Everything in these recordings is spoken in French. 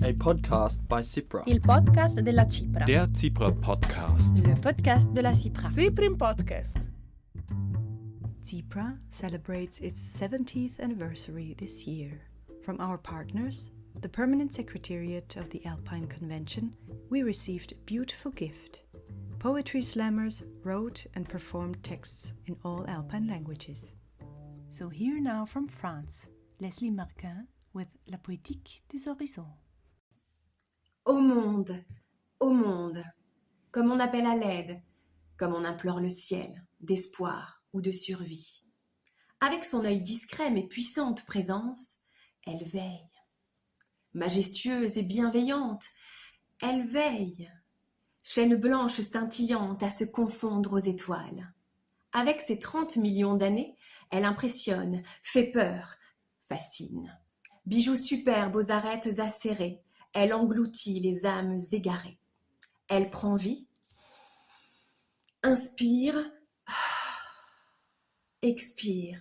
A podcast by Cypra. Il podcast della Cipra. Der Cypra Podcast. Le podcast de la Cipra. Cyprim Podcast. Cypra celebrates its 70th anniversary this year. From our partners, the Permanent Secretariat of the Alpine Convention, we received a beautiful gift. Poetry slammers wrote and performed texts in all Alpine languages. So here now from France, Leslie Marquin with La Poétique des Horizons. Ô monde, comme on appelle à l'aide, comme on implore le ciel, d'espoir ou de survie. Avec son œil discret mais puissante présence, elle veille. Majestueuse et bienveillante, elle veille. Chaîne blanche scintillante à se confondre aux étoiles. Avec ses 30 millions d'années, elle impressionne, fait peur, fascine. Bijoux superbes aux arêtes acérées, elle engloutit les âmes égarées. Elle prend vie, inspire, expire.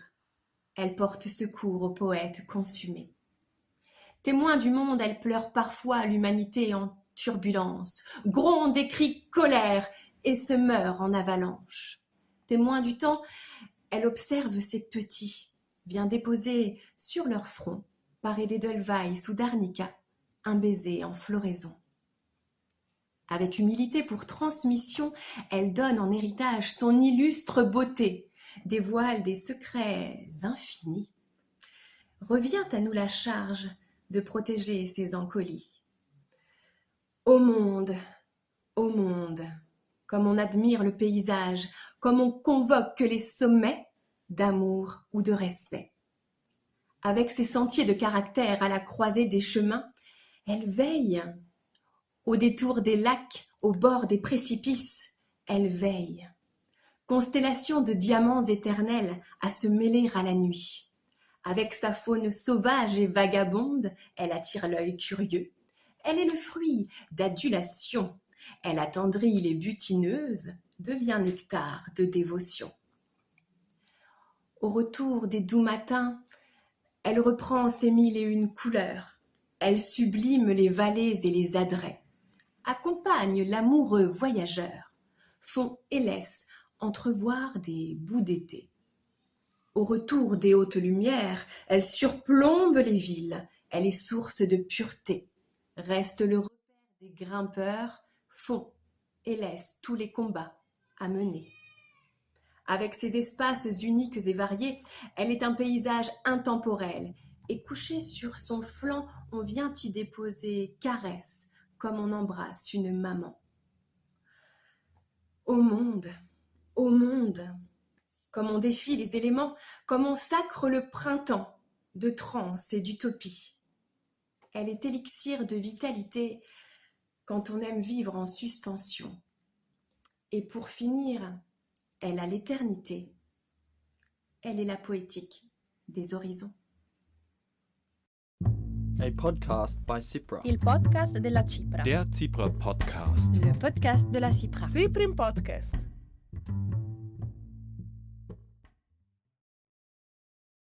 Elle porte secours aux poètes consumés. Témoin du monde, elle pleure parfois l'humanité en turbulence, gronde et crie colère et se meurt en avalanche. Témoin du temps, elle observe ses petits, vient déposer sur leur front, paré d'Edelweiss ou d'Arnica, un baiser en floraison. Avec humilité pour transmission, elle donne en héritage son illustre beauté, dévoile des secrets infinis. Revient à nous la charge de protéger ses encolies. Ô monde, comme on admire le paysage, comme on convoque les sommets d'amour ou de respect. Avec ses sentiers de caractère à la croisée des chemins, elle veille. Au détour des lacs, au bord des précipices, elle veille. Constellation de diamants éternels à se mêler à la nuit. Avec sa faune sauvage et vagabonde, elle attire l'œil curieux. Elle est le fruit d'adulation. Elle attendrit les butineuses, devient nectar de dévotion. Au retour des doux matins, elle reprend ses 1001 couleurs. Elle sublime les vallées et les adrets, accompagne l'amoureux voyageur, font et laisse entrevoir des bouts d'été. Au retour des hautes lumières, elle surplombe les villes, elle est source de pureté, reste le repère des grimpeurs, font et laisse tous les combats à mener. Avec ses espaces uniques et variés, elle est un paysage intemporel, et couché sur son flanc, on vient y déposer caresses, comme on embrasse une maman. Ô monde, comme on défie les éléments, comme on sacre le printemps de transe et d'utopie. Elle est élixir de vitalité quand on aime vivre en suspension. Et pour finir, elle a l'éternité. Elle est la poétique des horizons. A podcast by Cypra. Il podcast della Cipra. Der Cypra Podcast. Le podcast de la Cipra. Cyprim Podcast.